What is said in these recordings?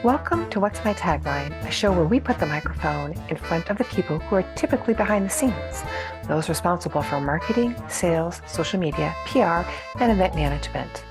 Welcome to What's My Tagline, a show where we put the microphone in front of the people who are typically behind the scenes, those responsible for marketing, sales, social media, PR, and event management.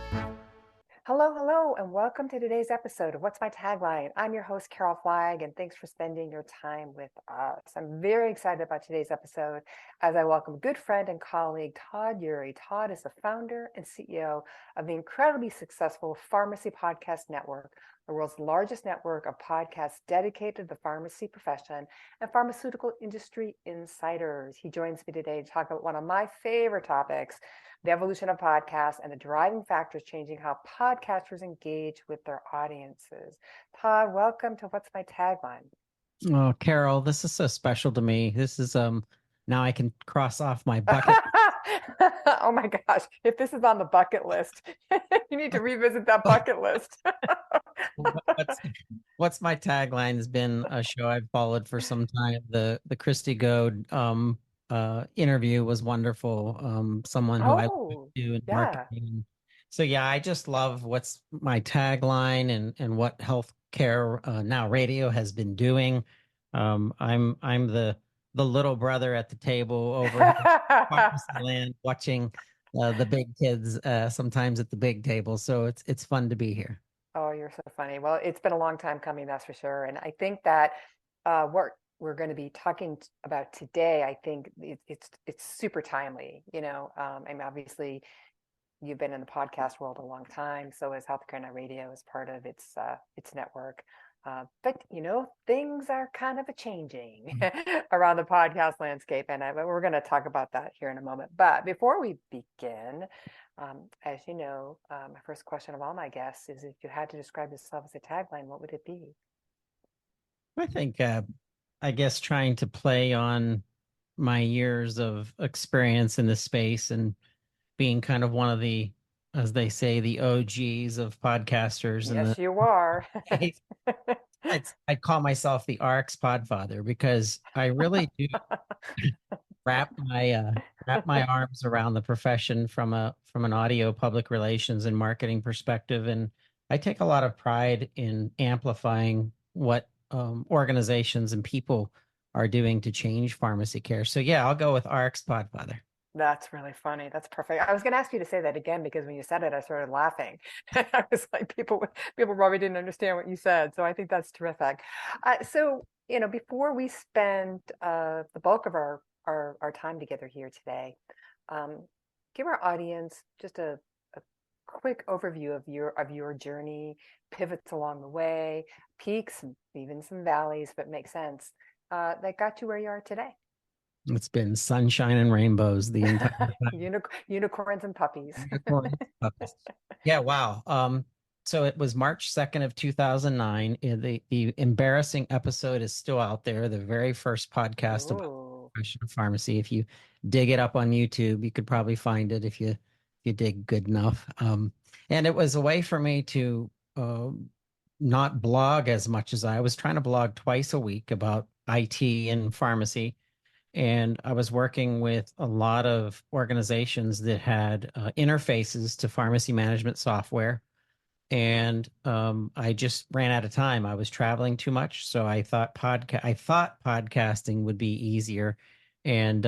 Hello, and welcome to today's episode of What's My Tagline. I'm your host, Carol Flagg, and thanks for spending your time with us. I'm very excited about today's episode as I welcome good friend and colleague, Todd Eury. Todd is the founder and CEO of the incredibly successful Pharmacy Podcast Network, the world's largest network of podcasts dedicated to the pharmacy profession and pharmaceutical industry insiders. He joins me today to talk about one of my favorite topics, the evolution of podcasts and the driving factors changing how podcasters engage with their audiences. Todd, welcome to What's My Tagline. Oh, Carol, this is so special to me. This is now I can cross off my bucket. Oh my gosh, if this is on the bucket list, you need to revisit that bucket list. What's My Tagline has been a show I've followed for some time. The Christy Goad interview was wonderful. Someone who I look Oh, to in yeah. marketing. So yeah, I just love What's My Tagline and what healthcare now radio has been doing. I'm the little brother at the table over here in Pharmacy Land watching the big kids sometimes at the big table. So it's fun to be here. Oh, you're so funny. Well, it's been a long time coming, that's for sure. And I think that what we're going to be talking about today, I think it's super timely. And obviously you've been in the podcast world a long time, so is Healthcare Net Radio as part of its network. But things are kind of a changing around the podcast landscape, and we're going to talk about that here in a moment. But before we begin, as you know, my first question of all my guests is, if you had to describe yourself as a tagline, what would it be? I think I guess trying to play on my years of experience in this space and being kind of one of the, as they say, the OGs of podcasters and Yes, you are. I'd call myself the RX Podfather because I really do wrap my wrap my arms around the profession from an audio public relations and marketing perspective, and I take a lot of pride in amplifying what organizations and people are doing to change pharmacy care. So yeah, I'll go with RX Podfather. That's really funny. That's perfect. I was going to ask you to say that again because when you said it, I started laughing. I was like, people probably didn't understand what you said. So I think that's terrific. Before we spend the bulk of our time together here today, um, give our audience just a quick overview of your journey, pivots along the way, peaks, even some valleys, but makes sense, that got you where you are today. It's been sunshine and rainbows the entire time. Unicorns and puppies. Unicorns, puppies. Yeah, wow. So it was March 2nd of 2009. The embarrassing episode is still out there. The very first podcast about Oh, professional pharmacy. If you dig it up on YouTube, you could probably find it if you dig good enough. And it was a way for me to not blog as much as I was trying to blog twice a week about IT and pharmacy, and I was working with a lot of organizations that had interfaces to pharmacy management software. And I just ran out of time. I was traveling too much, so I thought podcasting would be easier, and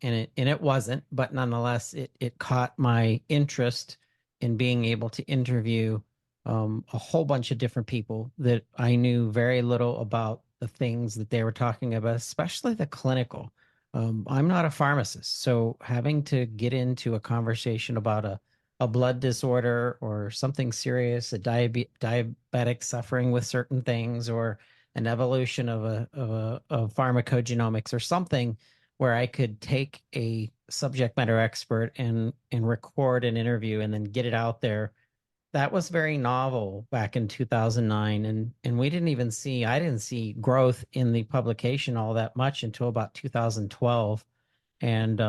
it wasn't. But nonetheless, it caught my interest in being able to interview a whole bunch of different people that I knew very little about the things that they were talking about, especially the clinical. I'm not a pharmacist, so having to get into a conversation about a blood disorder or something serious, a diabetic suffering with certain things, or an evolution of pharmacogenomics or something where I could take a subject matter expert and record an interview and then get it out there. That was very novel back in 2009, and I didn't see growth in the publication all that much until about 2012. And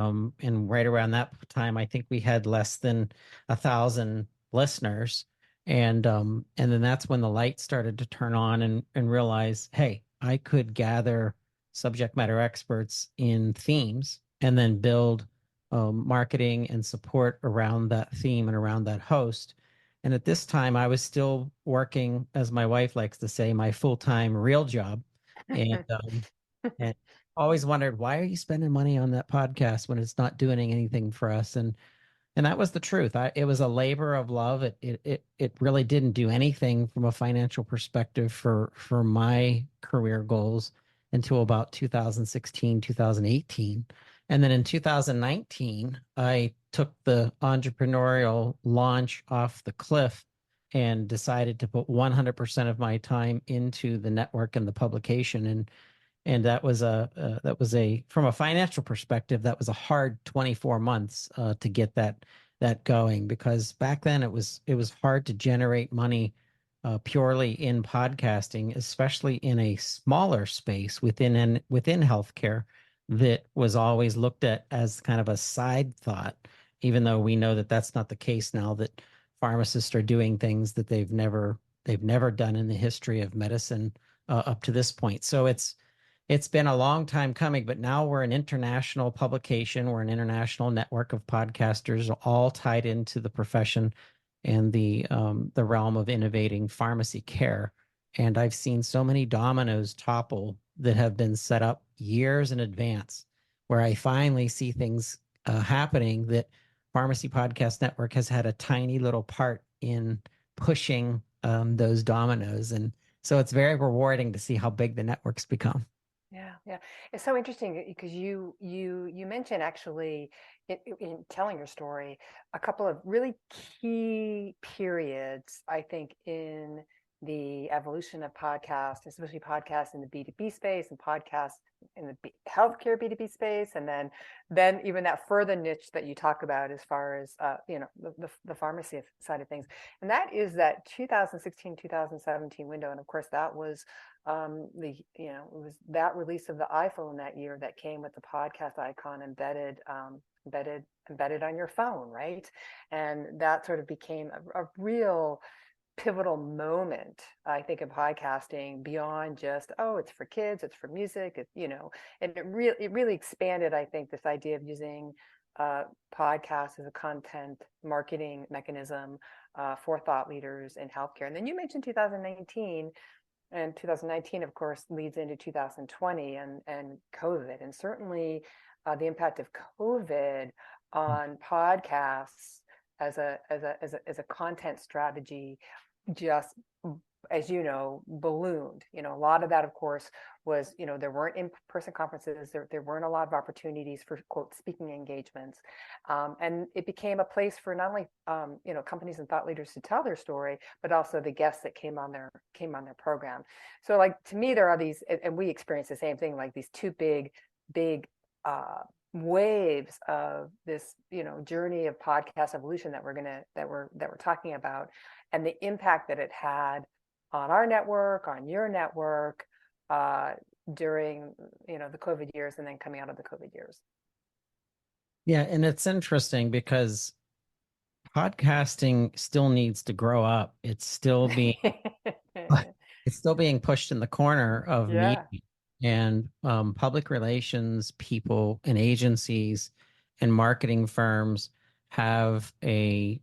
right around that time, I think we had less than 1,000 listeners. And then that's when the light started to turn on and realize, hey, I could gather subject matter experts in themes and then build marketing and support around that theme and around that host. And at this time, I was still working, as my wife likes to say, my full-time real job. And and always wondered, why are you spending money on that podcast when it's not doing anything for us? And that was the truth. It was a labor of love. It really didn't do anything from a financial perspective for my career goals until about 2016, 2018. And then in 2019, I took the entrepreneurial launch off the cliff and decided to put 100% of my time into the network and the publication. And that was a from a financial perspective, that was a hard 24 months to get that going, because back then it was hard to generate money purely in podcasting, especially in a smaller space within healthcare that was always looked at as kind of a side thought, even though we know that that's not the case now, that pharmacists are doing things that they've never done in the history of medicine up to this point. So it's been a long time coming, but now we're an international publication. We're an international network of podcasters, all tied into the profession and the realm of innovating pharmacy care. And I've seen so many dominoes topple that have been set up years in advance, where I finally see things happening that Pharmacy Podcast Network has had a tiny little part in pushing those dominoes. And so it's very rewarding to see how big the network's become. Yeah, yeah. It's so interesting because you mentioned actually in telling your story a couple of really key periods, I think, in the evolution of podcasts, especially podcasts in the B2B space and podcasts in the healthcare B2B space, and then even that further niche that you talk about as far as the pharmacy side of things. And that is that 2016, 2017 window. And of course, that was it was that release of the iPhone that year that came with the podcast icon embedded on your phone, right? And that sort of became a real pivotal moment, I think, in podcasting, beyond just, oh, it's for kids, it's for music, and it really expanded, I think, this idea of using podcasts as a content marketing mechanism for thought leaders in healthcare. And then you mentioned 2019. And 2019, of course, leads into 2020 and COVID, and certainly the impact of COVID on podcasts as a content strategy just, as you know, ballooned. A lot of that, of course, was, there weren't in-person conferences. There weren't a lot of opportunities for, quote, speaking engagements. And it became a place for not only, companies and thought leaders to tell their story, but also the guests that came on their program. So, like, to me, there are these, and we experience the same thing, like these two big waves of this, journey of podcast evolution that we're talking about, and the impact that it had on our network, on your network, during the COVID years, and then coming out of the COVID years. Yeah, and it's interesting because podcasting still needs to grow up. It's still being pushed in the corner of Yeah. media, and public relations people and agencies and marketing firms have a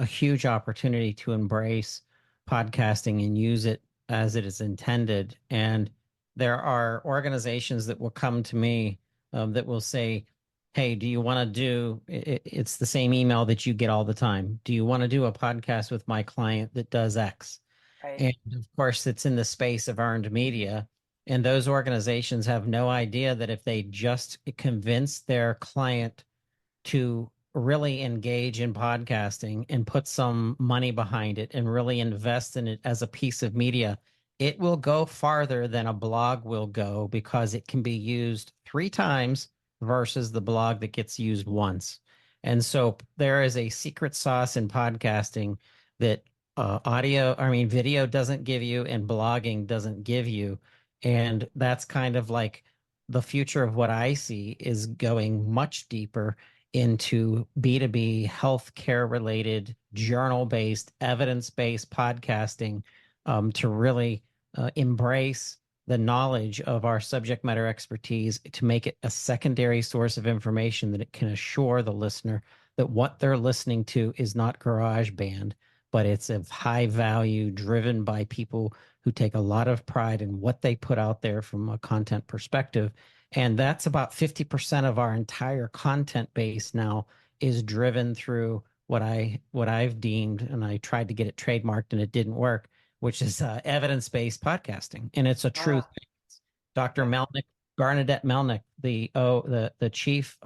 huge opportunity to embrace podcasting and use it as it is intended. And there are organizations that will come to me that will say, hey, do you want to do it's the same email that you get all the time. Do you want to do a podcast with my client that does X? Right. And of course, it's in the space of earned media. And those organizations have no idea that if they just convince their client to really engage in podcasting and put some money behind it and really invest in it as a piece of media, it will go farther than a blog will go, because it can be used 3 times versus the blog that gets used once. And so there is a secret sauce in podcasting that video doesn't give you and blogging doesn't give you. And that's kind of like the future of what I see is going much deeper into B2B healthcare related, journal based, evidence based podcasting to really embrace the knowledge of our subject matter expertise, to make it a secondary source of information that it can assure the listener that what they're listening to is not garage band, but it's of high value, driven by people who take a lot of pride in what they put out there from a content perspective. And that's about 50% of our entire content base now is driven through what I've deemed, and I tried to get it trademarked and it didn't work, which is evidence-based podcasting. And it's a true Ah, thing. Dr. yeah. Melnick, Bernadette Melnick, the chief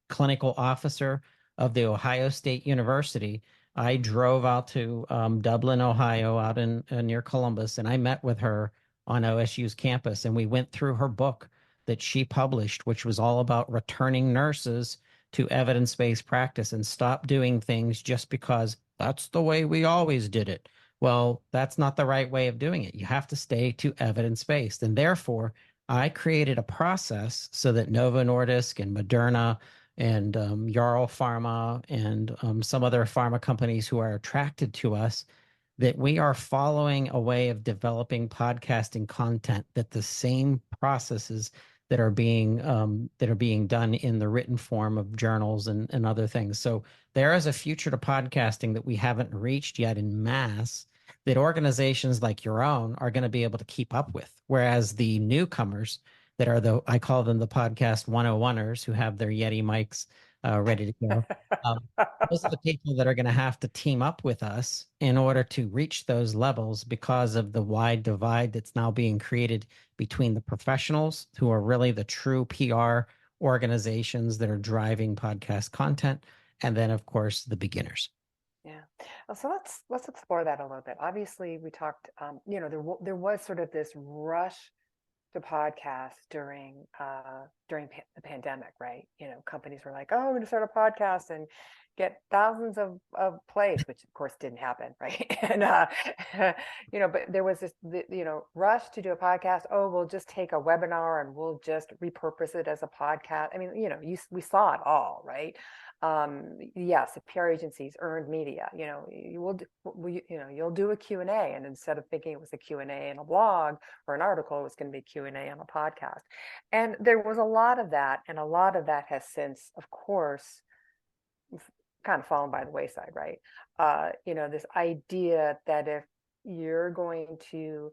clinical officer of the Ohio State University. I drove out to Dublin, Ohio, out in near Columbus, and I met with her on OSU's campus, and we went through her book that she published, which was all about returning nurses to evidence-based practice and stop doing things just because that's the way we always did it. Well, that's not the right way of doing it. You have to stay to evidence-based. And therefore, I created a process so that Novo Nordisk and Moderna and Jarl Pharma and some other pharma companies who are attracted to us, that we are following a way of developing podcasting content, that the same processes that are being done in the written form of journals and other things. So there is a future to podcasting that we haven't reached yet in mass, that organizations like your own are going to be able to keep up with. Whereas the newcomers that are I call them the podcast 101ers, who have their Yeti mics ready to go. Um, those are the people that are going to have to team up with us in order to reach those levels, because of the wide divide that's now being created between the professionals, who are really the true PR organizations that are driving podcast content, and then, of course, the beginners. Yeah. So let's explore that a little bit. Obviously, we talked. There was sort of this rush to podcasts during the pandemic, right? Companies were like, "Oh, we're going to start a podcast and get thousands of plays," which of course didn't happen, right? And but there was this rush to do a podcast. Oh, we'll just take a webinar and we'll just repurpose it as a podcast. I mean, we saw it all, right? Yes, the PR agencies, earned media, you'll do a Q&A, and instead of thinking it was a Q&A in a blog or an article, it was going to be Q&A on a podcast. And there was a lot of that, and a lot of that has since, of course, kind of fallen by the wayside, right? This idea that if you're going to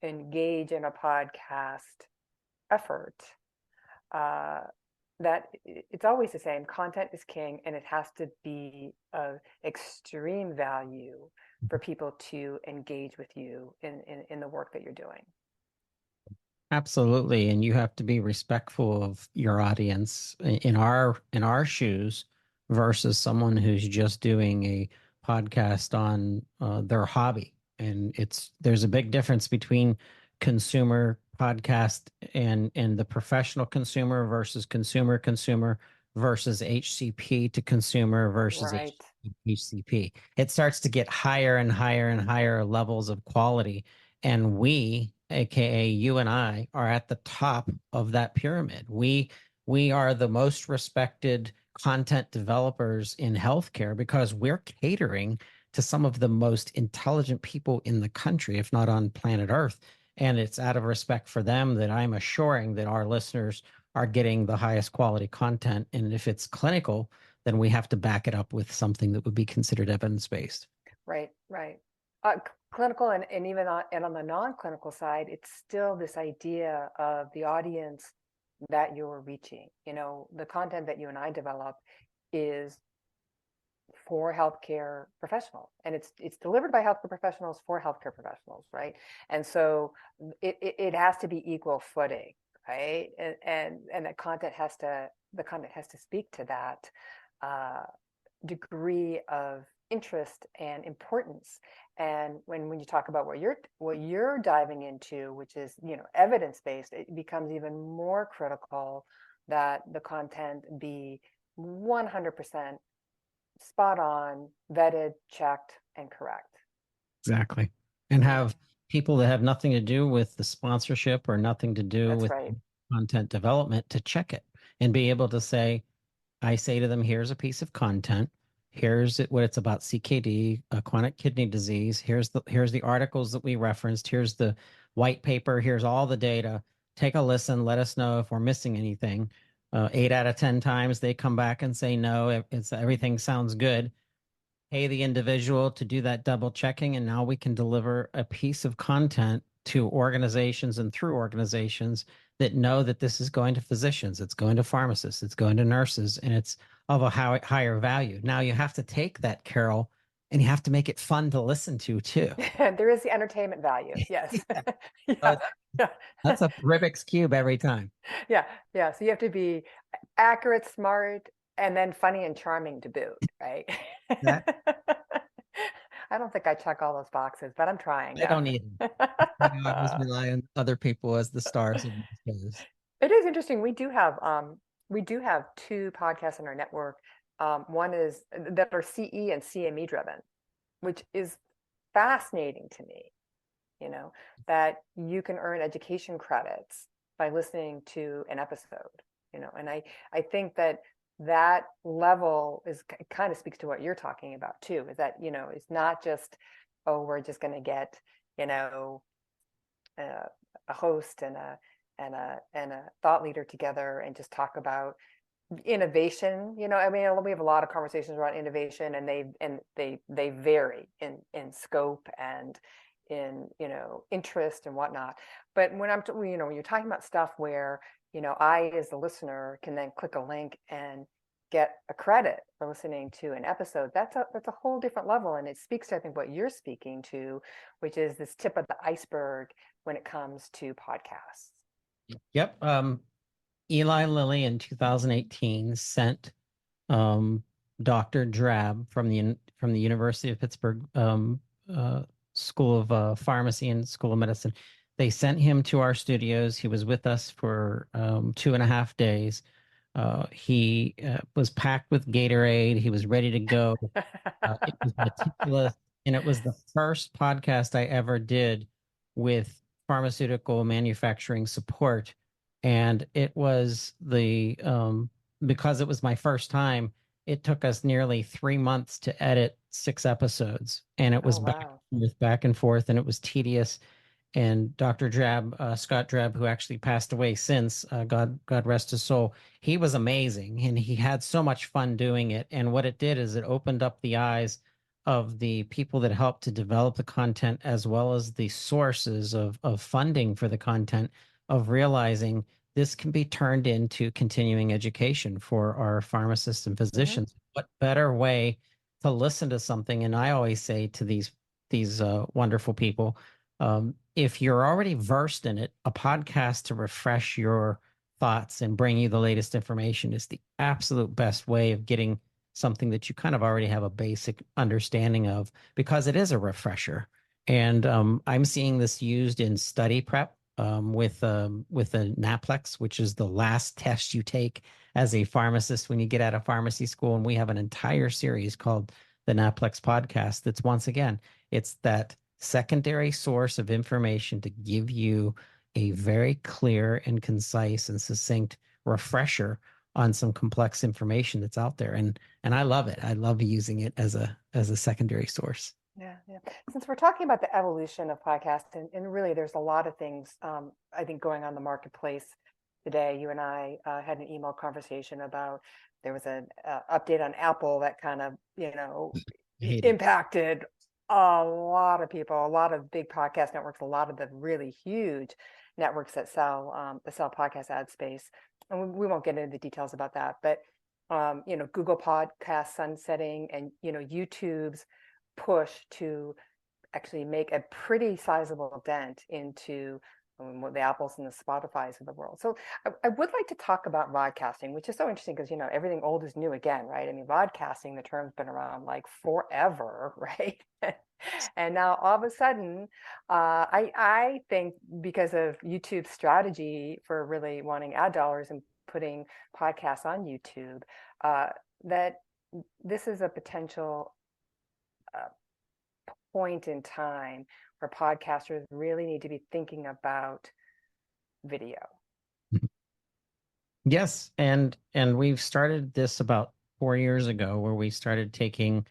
engage in a podcast effort, that it's always the same. Content is king, and it has to be of extreme value for people to engage with you in the work that you're doing. Absolutely, and you have to be respectful of your audience in our shoes, versus someone who's just doing a podcast on their hobby. And there's a big difference between consumer podcast and the professional consumer versus consumer versus HCP to consumer versus Right. HCP. It starts to get higher and higher and higher levels of quality, and we, aka you and I, are at the top of that pyramid. We are the most respected content developers in healthcare, because we're catering to some of the most intelligent people in the country, if not on planet Earth. And it's out of respect for them that I'm assuring that our listeners are getting the highest quality content. And if it's clinical, then we have to back it up with something that would be considered evidence-based. Right. Clinical, and even on the non-clinical side, it's still this idea of the audience that you're reaching. The content that you and I develop is for healthcare professionals, and it's delivered by healthcare professionals for healthcare professionals, right? And so it has to be equal footing, right? And the content has to speak to that degree of interest and importance. And when you talk about what you're diving into, which is evidence-based, it becomes even more critical that the content be 100% spot on, vetted, checked, and correct. Exactly. And Yeah, have people that have nothing to do with the sponsorship or nothing to do that's with right. content development to check it and be able to say, I say to them, here's a piece of content. Here's what it's about: CKD, chronic kidney disease. Here's the articles that we referenced. Here's the white paper. Here's all the data. Take a listen. Let us know if we're missing anything. 8 out of 10 times they come back and say no. Everything sounds good. pay the individual to do that double checking, and now we can deliver a piece of content to organizations and through organizations that know that this is going to physicians, it's going to pharmacists, it's going to nurses, and it's of a higher value. Now you have to take that, Carol, and you have to make it fun to listen to too. There is the entertainment value. Yes. Yeah. Yeah. Yeah. That's a Rubik's Cube every time. Yeah. Yeah. So you have to be accurate, smart, and then funny and charming to boot, right? That I don't think I check all those boxes, but I'm trying. I Yeah. don't need. I always rely on other people as the stars of these shows. It is interesting. We do have two podcasts in our network. One is that are CE and CME driven, which is fascinating to me, you know, that you can earn education credits by listening to an episode, you know, and I think that that level is kind of speaks to what you're talking about too, is that, you know, it's not just, oh, we're just going to get, you know, a host and a thought leader together and just talk about innovation. You know, I mean, we have a lot of conversations around innovation, and they vary in scope and in, you know, interest and whatnot. But when you know, when you're talking about stuff where, you know, I as the listener can then click a link and get a credit for listening to an episode, that's a whole different level, and it speaks to, I think, what you're speaking to, which is this tip of the iceberg when it comes to podcasts. Yep. Eli Lilly in 2018 sent Dr. Drab from the University of Pittsburgh School of Pharmacy and School of Medicine. They sent him to our studios. He was with us for 2.5 days. He was packed with Gatorade. He was ready to go. It was meticulous, and it was the first podcast I ever did with pharmaceutical manufacturing support. And it was because it was my first time, it took us nearly 3 months to edit 6 episodes, and it was Oh, wow. back and forth, and it was tedious. And Dr. Drab, Scott Drab, who actually passed away since, God rest his soul, he was amazing, and he had so much fun doing it. And what it did is it opened up the eyes of the people that helped to develop the content, as well as the sources of funding for the content, of realizing this can be turned into continuing education for our pharmacists and physicians. What better way to listen to something? And I always say to these wonderful people, if you're already versed in it, a podcast to refresh your thoughts and bring you the latest information is the absolute best way of getting something that you kind of already have a basic understanding of, because it is a refresher. And I'm seeing this used in study prep with a NAPLEX, which is the last test you take as a pharmacist when you get out of pharmacy school. And we have an entire series called the NAPLEX podcast. That's, once again, it's that secondary source of information to give you a very clear and concise and succinct refresher on some complex information that's out there. And I love it. I love using it as a secondary source. Yeah, yeah. Since we're talking about the evolution of podcasts, and really there's a lot of things I think going on in the marketplace today. You and I had an email conversation about, there was an update on Apple that kind of, you know, impacted a lot of people, a lot of big podcast networks, a lot of the really huge networks that sell podcast ad space. And we won't get into the details about that, but you know, Google Podcast sunsetting, and, you know, YouTube's push to actually make a pretty sizable dent into the Apples and the Spotifys of the world. So I would like to talk about vodcasting, which is so interesting because, you know, everything old is new again, right? I mean, vodcasting, the term's been around like forever, right? And now all of a sudden, I think because of YouTube's strategy for really wanting ad dollars and putting podcasts on YouTube, that this is a potential point in time where podcasters really need to be thinking about video. Yes, and we've started this about 4 years ago, where we started taking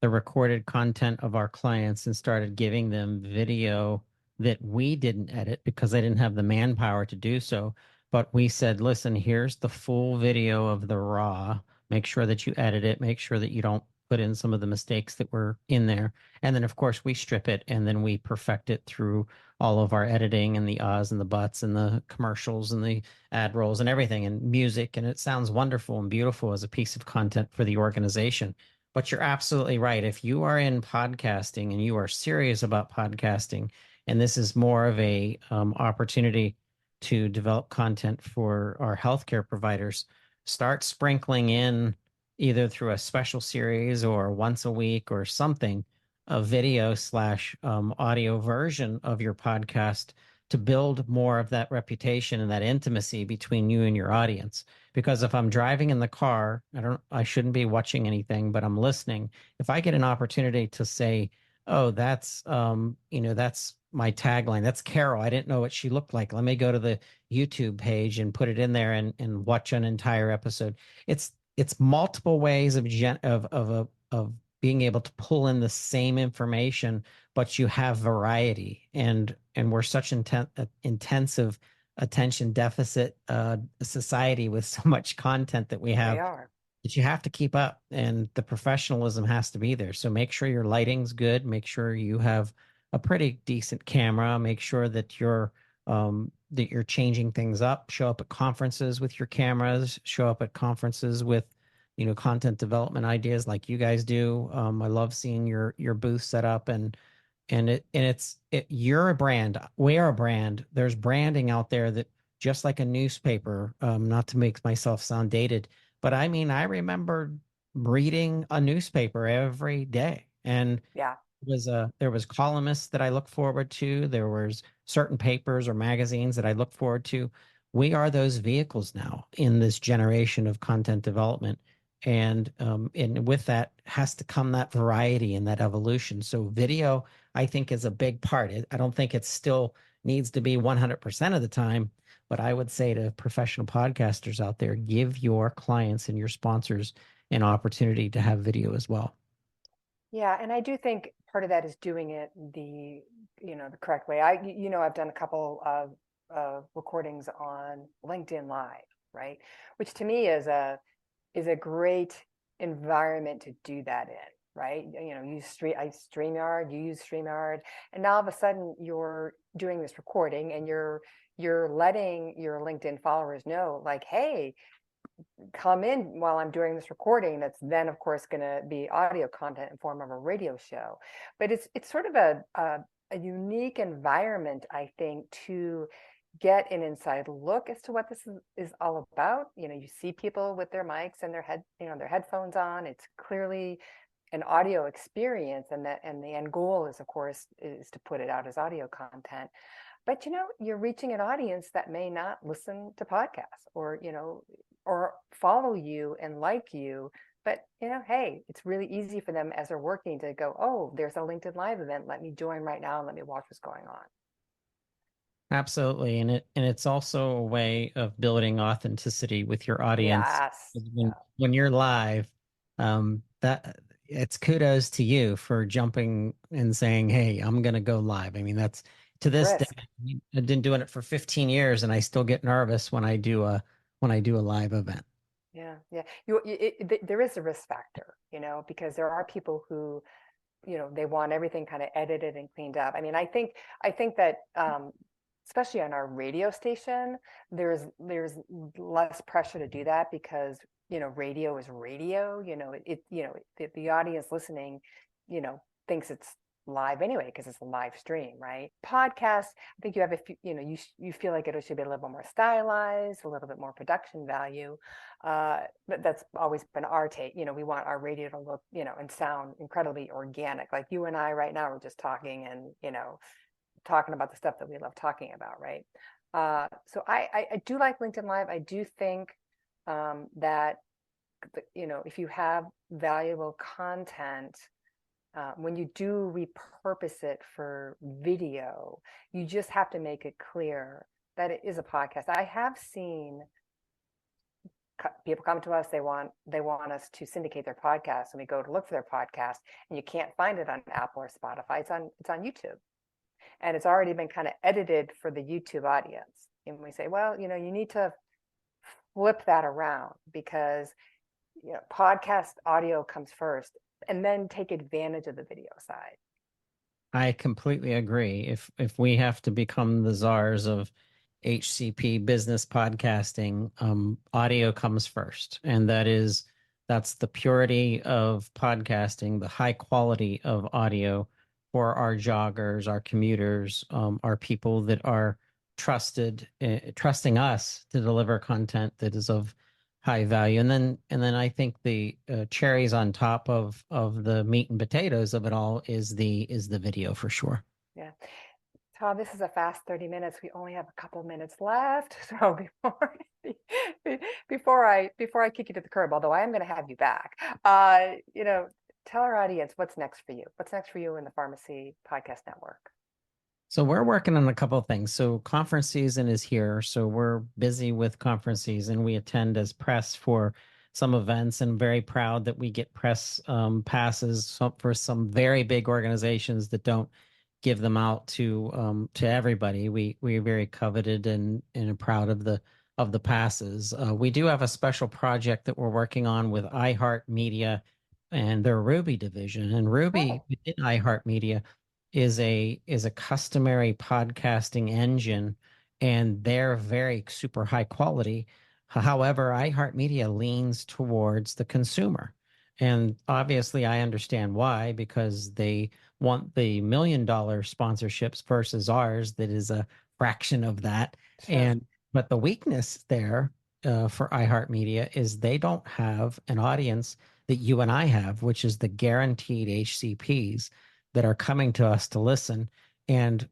the recorded content of our clients and started giving them video that we didn't edit because they didn't have the manpower to do so. But we said, listen, here's the full video of the raw. Make sure that you edit it. Make sure that you don't put in some of the mistakes that were in there. And then, of course, we strip it and then we perfect it through all of our editing and the ahs and the buts and the commercials and the ad rolls and everything and music. And it sounds wonderful and beautiful as a piece of content for the organization. But you're absolutely right. If you are in podcasting and you are serious about podcasting, and this is more of a opportunity to develop content for our healthcare providers, start sprinkling in either through a special series or once a week or something, a video slash audio version of your podcast to build more of that reputation and that intimacy between you and your audience. Because if I'm driving in the car, I shouldn't be watching anything, but I'm listening. If I get an opportunity to say, oh, that's my tagline. That's Carol. I didn't know what she looked like. Let me go to the YouTube page and put it in there and watch an entire episode. It's multiple ways of being able to pull in the same information, but you have variety. And we're such intensive attention deficit society with so much content that we We have are. that you have to keep up, and the professionalism has to be there. So make sure your lighting's good. Make sure you have a pretty decent camera. Make sure that you're changing things up. Show up at conferences with your cameras. Show up at conferences with, content development ideas like you guys do. I love seeing your booth set up, you're a brand. We are a brand. There's branding out there that just like a newspaper. Not to make myself sound dated, but I mean, I remember reading a newspaper every day, and Yeah. there was columnists that I look forward to. There was certain papers or magazines that I look forward to. We are those vehicles now in this generation of content development, and with that has to come that variety and that evolution. So video, I think, is a big part. I don't think it still needs to be 100% of the time, but I would say to professional podcasters out there, give your clients and your sponsors an opportunity to have video as well. Yeah, and I do think part of that is doing it the correct way. I've done a couple of recordings on LinkedIn Live, right? Which to me is a great environment to do that in, right? I StreamYard, you use StreamYard, and now all of a sudden you're doing this recording and you're letting your LinkedIn followers know, like, hey, come in while I'm doing this recording. That's then, of course, going to be audio content in form of a radio show. But it's sort of a unique environment, I think, to get an inside look as to what this is all about. You see people with their mics and their headphones on. It's clearly an audio experience, and the end goal is, of course, is to put it out as audio content. But you're reaching an audience that may not listen to podcasts or follow you and like you. But hey, it's really easy for them as they're working to go, oh, there's a LinkedIn Live event. Let me join right now and let me watch what's going on. Absolutely. And it's also a way of building authenticity with your audience. Yes. When you're live, that it's kudos to you for jumping and saying, hey, I'm gonna go live. I mean, that's to this day, Risk. I've been doing it for 15 years and I still get nervous when I do a live event. Yeah. There is a risk factor, because there are people who, they want everything kind of edited and cleaned up. I mean, I think that especially on our radio station, there's less pressure to do that because radio is radio. The audience listening, thinks it's live anyway because it's a live stream, right? Podcast, I think you have you feel like it should be a little bit more stylized, a little bit more production value. But that's always been our take. We want our radio to look, and sound incredibly organic. Like you and I right now, we're just talking and talking about the stuff that we love talking about, right? So I do like LinkedIn Live. I do think that if you have valuable content, when you do repurpose it for video, you just have to make it clear that it is a podcast. I have seen people come to us, they want us to syndicate their podcast, and we go to look for their podcast and you can't find it on Apple or Spotify. It's on YouTube. And it's already been kind of edited for the YouTube audience. And we say, well, you need to flip that around because podcast audio comes first and then take advantage of the video side. I completely agree. If we have to become the czars of HCP business podcasting, audio comes first, and that's the purity of podcasting, the high quality of audio for our joggers, our commuters, our people that are trusting us to deliver content that is of high value. And then I think the cherries on top of the meat and potatoes of it all is the video for sure. Yeah. Todd, this is a fast 30 minutes. We only have a couple minutes left. So before I kick you to the curb, although I am going to have you back, tell our audience what's next for you. What's next for you in the Pharmacy Podcast Network? So we're working on a couple of things. So conference season is here. So we're busy with conference season. We attend as press for some events and very proud that we get press passes for some very big organizations that don't give them out to everybody. We're very coveted and are proud of the passes. We do have a special project that we're working on with iHeartMedia and their Ruby division. And Ruby Oh, within iHeartMedia is a customary podcasting engine, and they're very super high quality. However, iHeartMedia leans towards the consumer. And obviously, I understand why, because they want the $1 million sponsorships versus ours, that is a fraction of that. sure. But the weakness there for iHeartMedia is they don't have an audience that you and I have, which is the guaranteed HCPs that are coming to us to listen. And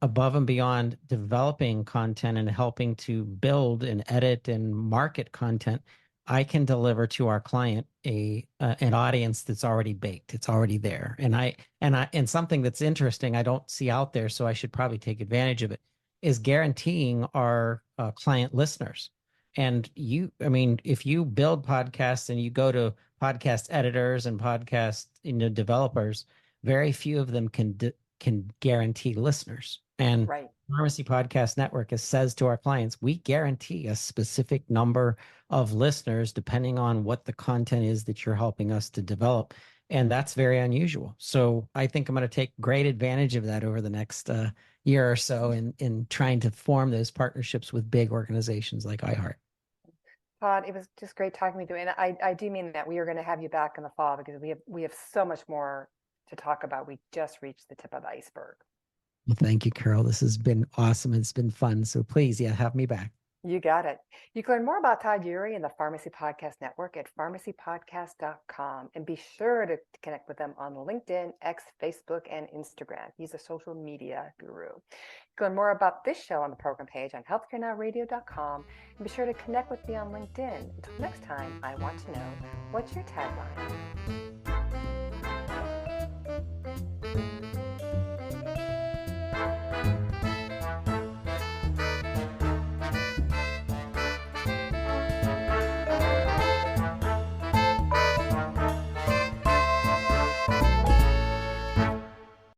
above and beyond developing content and helping to build and edit and market content, I can deliver to our client an audience that's already baked. It's already there. And something that's interesting I don't see out there, so I should probably take advantage of it, is guaranteeing our client listeners. And I mean, if you build podcasts and you go to podcast editors and podcast developers, very few of them can guarantee listeners. And Right. Pharmacy Podcast Network says to our clients, we guarantee a specific number of listeners depending on what the content is that you're helping us to develop. And that's very unusual. So I think I'm going to take great advantage of that over the next year or so in trying to form those partnerships with big organizations like iHeart. Todd, it was just great talking with you. And I do mean that we are going to have you back in the fall because we have so much more to talk about. We just reached the tip of the iceberg. Well, thank you, Carol. This has been awesome. It's been fun. So please, yeah, have me back. You got it. You can learn more about Todd Eury and the Pharmacy Podcast Network at pharmacypodcast.com. And be sure to connect with them on LinkedIn, X, Facebook, and Instagram. He's a social media guru. You can learn more about this show on the program page on healthcarenowradio.com. And be sure to connect with me on LinkedIn. Until next time, I want to know, what's your tagline?